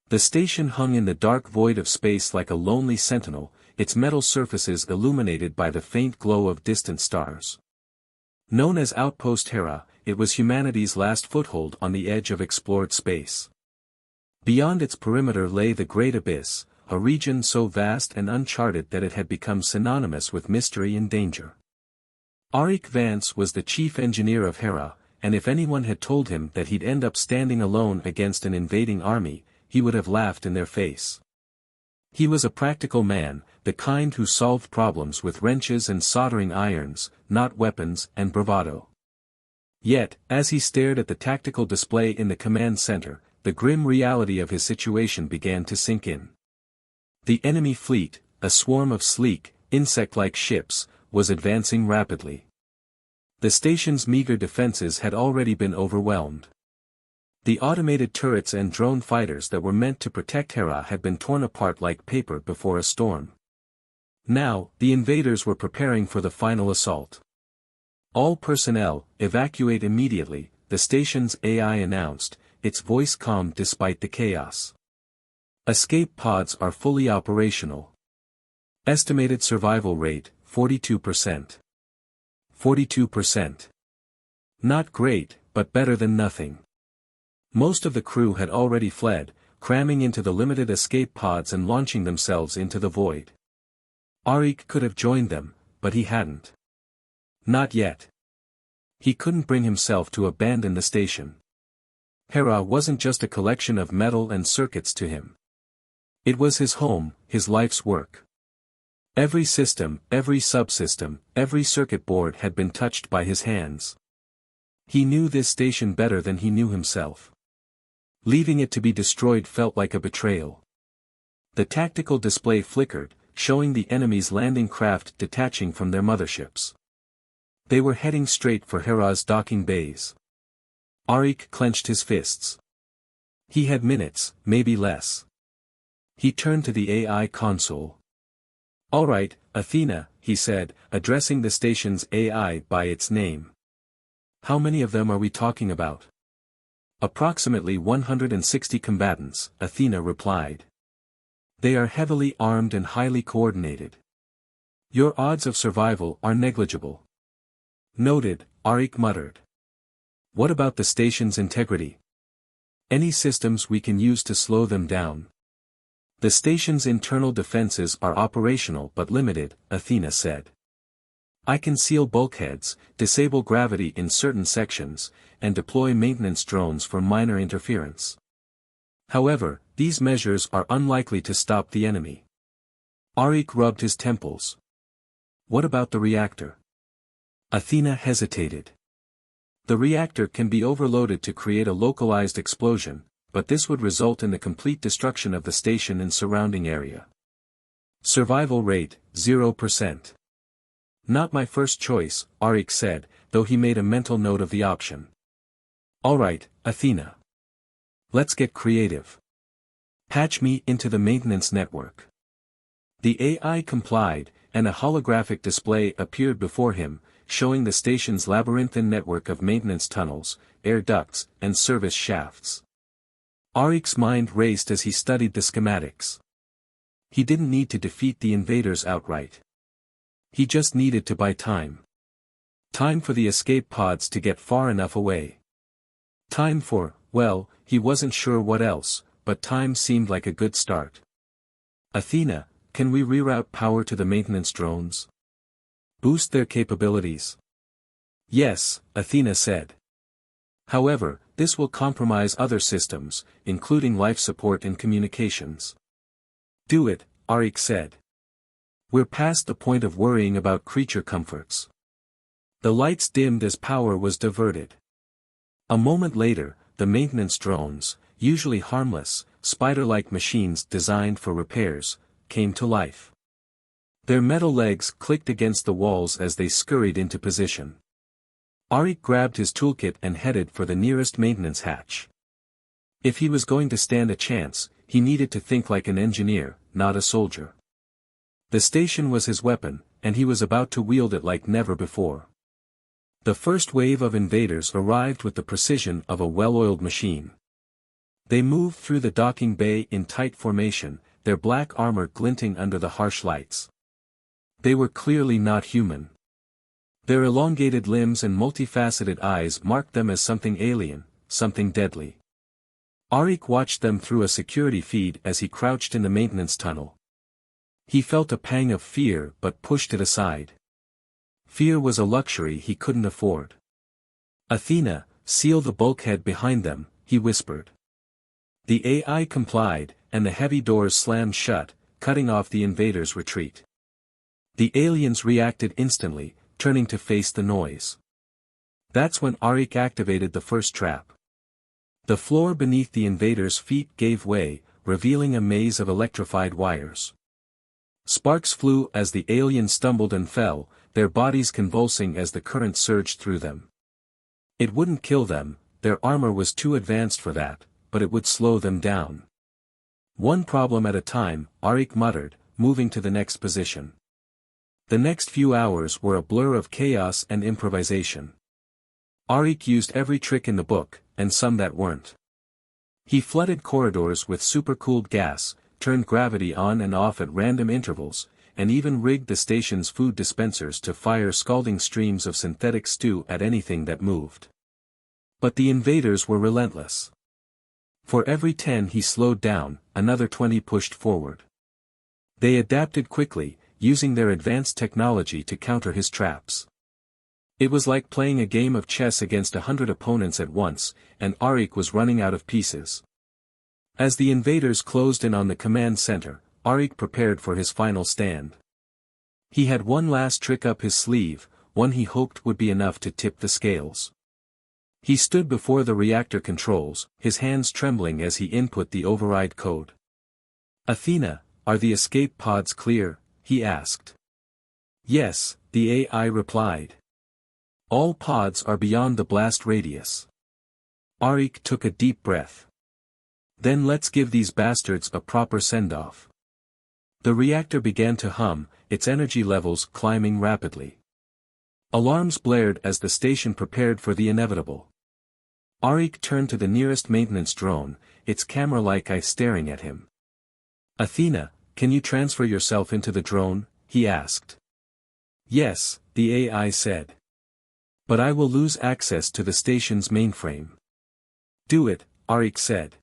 The station hung in the dark void of space like a lonely sentinel, its metal surfaces illuminated by the faint glow of distant stars. Known as Outpost Hera, it was humanity's last foothold on the edge of explored space. Beyond its perimeter lay the Great Abyss, a region so vast and uncharted that it had become synonymous with mystery and danger. Arik Vance was the chief engineer of Hera, and if anyone had told him that he'd end up standing alone against an invading army, he would have laughed in their face. He was a practical man, the kind who solved problems with wrenches and soldering irons, not weapons and bravado. Yet, as he stared at the tactical display in the command center, the grim reality of his situation began to sink in. The enemy fleet, a swarm of sleek, insect-like ships, was advancing rapidly. The station's meager defenses had already been overwhelmed. The automated turrets and drone fighters that were meant to protect Hera had been torn apart like paper before a storm. Now, the invaders were preparing for the final assault. "All personnel, evacuate immediately," the station's AI announced, its voice calm despite the chaos. "Escape pods are fully operational. Estimated survival rate, 42%. 42%. Not great, but better than nothing." Most of the crew had already fled, cramming into the limited escape pods and launching themselves into the void. Arik could have joined them, but he hadn't. Not yet. He couldn't bring himself to abandon the station. Hera wasn't just a collection of metal and circuits to him. It was his home, his life's work. Every system, every subsystem, every circuit board had been touched by his hands. He knew this station better than he knew himself. Leaving it to be destroyed felt like a betrayal. The tactical display flickered, showing the enemy's landing craft detaching from their motherships. They were heading straight for Hera's docking bays. Arik clenched his fists. He had minutes, maybe less. He turned to the AI console. "All right, Athena," he said, addressing the station's AI by its name. "How many of them are we talking about?" "Approximately 160 combatants," Athena replied. "They are heavily armed and highly coordinated. Your odds of survival are negligible." "Noted," Arik muttered. "What about the station's integrity? Any systems we can use to slow them down?" "The station's internal defenses are operational but limited," Athena said. "I can seal bulkheads, disable gravity in certain sections, and deploy maintenance drones for minor interference. However, these measures are unlikely to stop the enemy." Arik rubbed his temples. "What about the reactor?" Athena hesitated. "The reactor can be overloaded to create a localized explosion, but this would result in the complete destruction of the station and surrounding area. Survival rate, 0%. "Not my first choice," Arik said, though he made a mental note of the option. "All right, Athena. Let's get creative. Patch me into the maintenance network." The AI complied, and a holographic display appeared before him, showing the station's labyrinthine network of maintenance tunnels, air ducts, and service shafts. Arik's mind raced as he studied the schematics. He didn't need to defeat the invaders outright. He just needed to buy time. Time for the escape pods to get far enough away. Time for, well, he wasn't sure what else, but time seemed like a good start. "Athena, can we reroute power to the maintenance drones? Boost their capabilities?" "Yes," Athena said. "However, this will compromise other systems, including life support and communications." "Do it," Arik said. "We're past the point of worrying about creature comforts." The lights dimmed as power was diverted. A moment later, the maintenance drones, usually harmless, spider-like machines designed for repairs, came to life. Their metal legs clicked against the walls as they scurried into position. Arik grabbed his toolkit and headed for the nearest maintenance hatch. If he was going to stand a chance, he needed to think like an engineer, not a soldier. The station was his weapon, and he was about to wield it like never before. The first wave of invaders arrived with the precision of a well-oiled machine. They moved through the docking bay in tight formation, their black armor glinting under the harsh lights. They were clearly not human. Their elongated limbs and multifaceted eyes marked them as something alien, something deadly. Arik watched them through a security feed as he crouched in the maintenance tunnel. He felt a pang of fear but pushed it aside. Fear was a luxury he couldn't afford. "Athena, seal the bulkhead behind them," he whispered. The AI complied, and the heavy doors slammed shut, cutting off the invaders' retreat. The aliens reacted instantly, turning to face the noise. That's when Arik activated the first trap. The floor beneath the invaders' feet gave way, revealing a maze of electrified wires. Sparks flew as the aliens stumbled and fell, their bodies convulsing as the current surged through them. It wouldn't kill them, their armor was too advanced for that, but it would slow them down. "One problem at a time," Arik muttered, moving to the next position. The next few hours were a blur of chaos and improvisation. Arik used every trick in the book, and some that weren't. He flooded corridors with supercooled gas, turned gravity on and off at random intervals, and even rigged the station's food dispensers to fire scalding streams of synthetic stew at anything that moved. But the invaders were relentless. For every 10 he slowed down, another 20 pushed forward. They adapted quickly, using their advanced technology to counter his traps. It was like playing a game of chess against 100 opponents at once, and Arik was running out of pieces. As the invaders closed in on the command center, Arik prepared for his final stand. He had one last trick up his sleeve, one he hoped would be enough to tip the scales. He stood before the reactor controls, his hands trembling as he input the override code. "Athena, are the escape pods clear?" he asked. "Yes," the AI replied. "All pods are beyond the blast radius." Arik took a deep breath. "Then let's give these bastards a proper send-off." The reactor began to hum, its energy levels climbing rapidly. Alarms blared as the station prepared for the inevitable. Arik turned to the nearest maintenance drone, its camera-like eye staring at him. "Athena, can you transfer yourself into the drone?" he asked. "Yes," the AI said. "But I will lose access to the station's mainframe." "Do it," Arik said.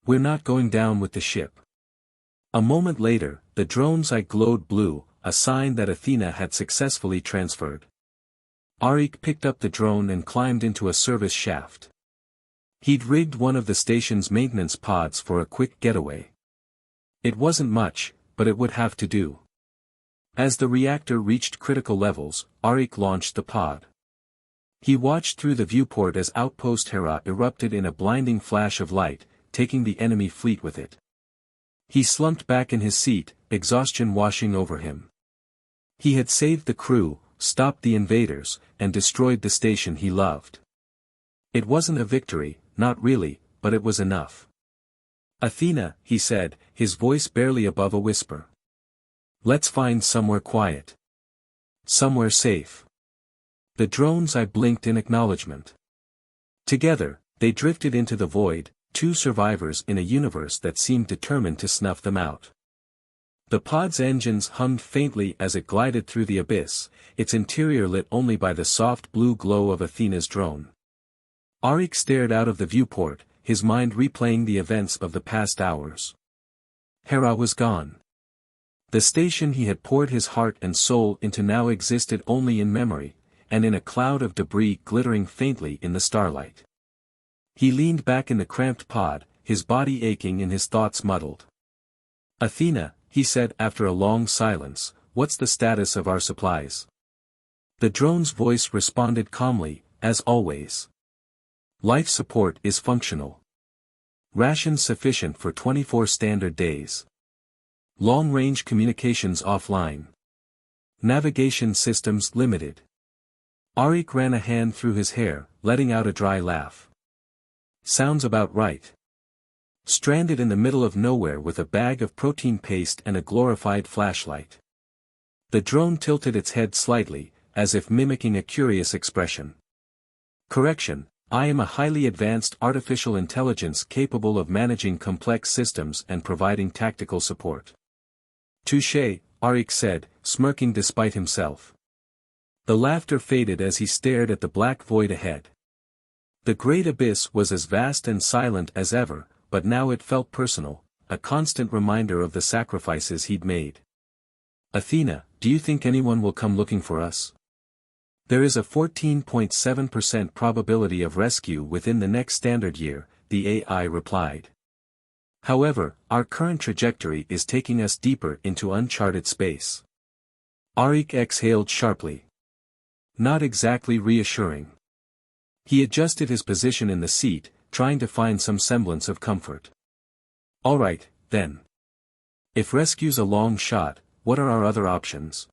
"We're not going down with the ship." A moment later, the drone's eye glowed blue, a sign that Athena had successfully transferred. Arik picked up the drone and climbed into a service shaft. He'd rigged one of the station's maintenance pods for a quick getaway. It wasn't much, but it would have to do. As the reactor reached critical levels, Arik launched the pod. He watched through the viewport as Outpost Hera erupted in a blinding flash of light, taking the enemy fleet with it. He slumped back in his seat, exhaustion washing over him. He had saved the crew, stopped the invaders, and destroyed the station he loved. It wasn't a victory, not really, but it was enough. "Athena," he said, his voice barely above a whisper. "Let's find somewhere quiet. Somewhere safe." The drone's eye blinked in acknowledgement. Together, they drifted into the void, two survivors in a universe that seemed determined to snuff them out. The pod's engines hummed faintly as it glided through the abyss, its interior lit only by the soft blue glow of Athena's drone. Arik stared out of the viewport, his mind replaying the events of the past hours. Hera was gone. The station he had poured his heart and soul into now existed only in memory, and in a cloud of debris glittering faintly in the starlight. He leaned back in the cramped pod, his body aching and his thoughts muddled. "Athena," he said after a long silence, "what's the status of our supplies?" The drone's voice responded calmly, as always. "Life support is functional. Rations sufficient for 24 standard days. Long-range communications offline. Navigation systems limited." Arik ran a hand through his hair, letting out a dry laugh. "Sounds about right." Stranded in the middle of nowhere with a bag of protein paste and a glorified flashlight. The drone tilted its head slightly, as if mimicking a curious expression. "Correction, I am a highly advanced artificial intelligence capable of managing complex systems and providing tactical support. Touché, Arik said, smirking despite himself. The laughter faded as he stared at the black void ahead. The great abyss was as vast and silent as ever, but now it felt personal, a constant reminder of the sacrifices he'd made. Athena, do you think anyone will come looking for us? There is a 14.7% probability of rescue within the next standard year, the AI replied. However, our current trajectory is taking us deeper into uncharted space. Arik exhaled sharply. Not exactly reassuring. He adjusted his position in the seat, trying to find some semblance of comfort. All right, then. If rescue's a long shot, what are our other options?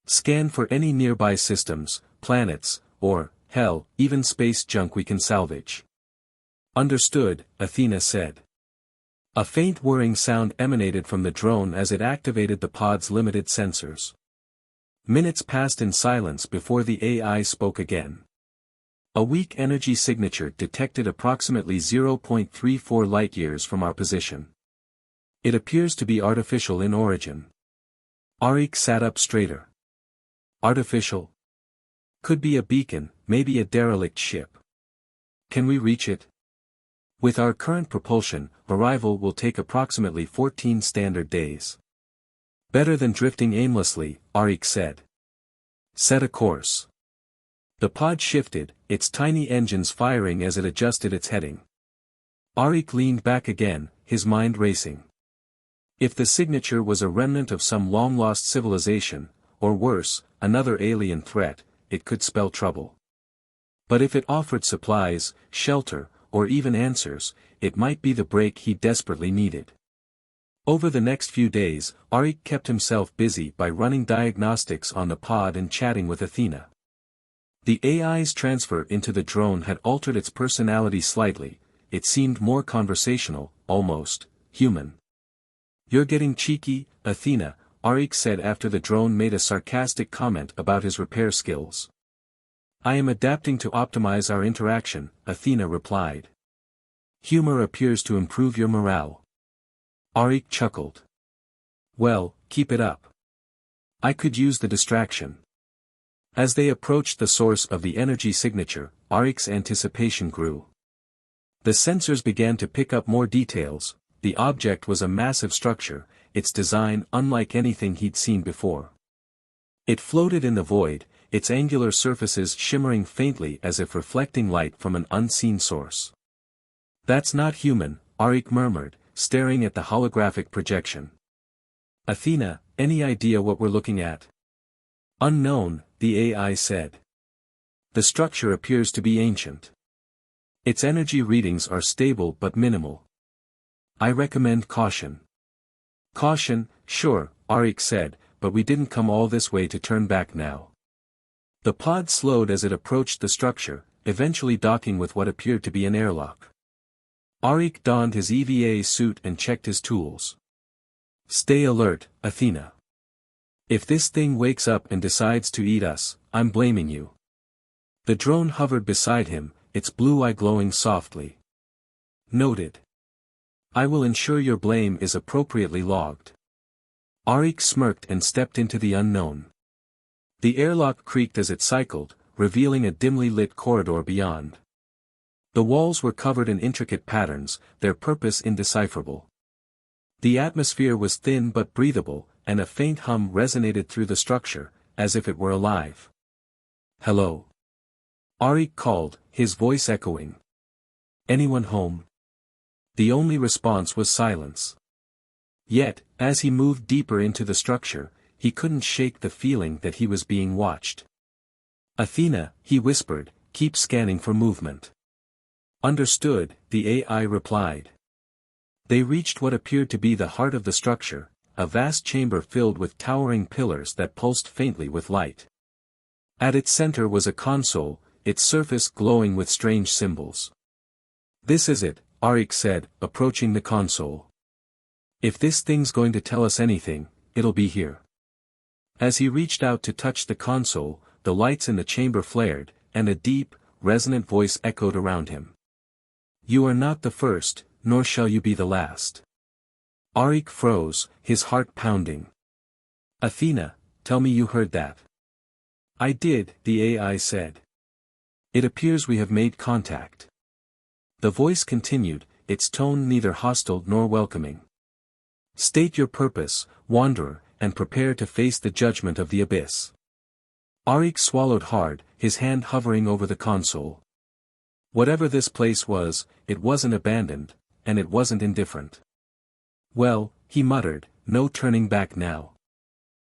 Scan for any nearby systems, planets, or, hell, even space junk we can salvage. Understood, Athena said. A faint whirring sound emanated from the drone as it activated the pod's limited sensors. Minutes passed in silence before the AI spoke again. A weak energy signature detected approximately 0.34 light-years from our position. It appears to be artificial in origin. Arik sat up straighter. Artificial? Could be a beacon, maybe a derelict ship. Can we reach it? With our current propulsion, arrival will take approximately 14 standard days. Better than drifting aimlessly, Arik said. Set a course. The pod shifted, its tiny engines firing as it adjusted its heading. Arik leaned back again, his mind racing. If the signature was a remnant of some long-lost civilization, or worse, another alien threat, it could spell trouble. But if it offered supplies, shelter, or even answers, it might be the break he desperately needed. Over the next few days, Arik kept himself busy by running diagnostics on the pod and chatting with Athena. The AI's transfer into the drone had altered its personality slightly, it seemed more conversational, almost human. You're getting cheeky, Athena, Arik said after the drone made a sarcastic comment about his repair skills. I am adapting to optimize our interaction, Athena replied. Humor appears to improve your morale. Arik chuckled. Well, keep it up. I could use the distraction. As they approached the source of the energy signature, Arik's anticipation grew. The sensors began to pick up more details. The object was a massive structure, its design unlike anything he'd seen before. It floated in the void, its angular surfaces shimmering faintly as if reflecting light from an unseen source. That's not human, Arik murmured, staring at the holographic projection. Athena, any idea what we're looking at? Unknown, the AI said. The structure appears to be ancient. Its energy readings are stable but minimal. I recommend caution. Caution, sure, Arik said, but we didn't come all this way to turn back now. The pod slowed as it approached the structure, eventually docking with what appeared to be an airlock. Arik donned his EVA suit and checked his tools. Stay alert, Athena. If this thing wakes up and decides to eat us, I'm blaming you. The drone hovered beside him, its blue eye glowing softly. Noted. I will ensure your blame is appropriately logged. Arik smirked and stepped into the unknown. The airlock creaked as it cycled, revealing a dimly lit corridor beyond. The walls were covered in intricate patterns, their purpose indecipherable. The atmosphere was thin but breathable, and a faint hum resonated through the structure, as if it were alive. Hello. Arik called, his voice echoing. Anyone home? The only response was silence. Yet, as he moved deeper into the structure, he couldn't shake the feeling that he was being watched. Athena, he whispered, keep scanning for movement. Understood, the AI replied. They reached what appeared to be the heart of the structure, a vast chamber filled with towering pillars that pulsed faintly with light. At its center was a console, its surface glowing with strange symbols. This is it, Arik said, approaching the console. If this thing's going to tell us anything, it'll be here. As he reached out to touch the console, the lights in the chamber flared, and a deep, resonant voice echoed around him. You are not the first, nor shall you be the last. Arik froze, his heart pounding. Athena, tell me you heard that. I did, the AI said. It appears we have made contact. The voice continued, its tone neither hostile nor welcoming. State your purpose, wanderer, and prepare to face the judgment of the abyss. Arik swallowed hard, his hand hovering over the console. Whatever this place was, it wasn't abandoned, and it wasn't indifferent. Well, he muttered, no turning back now.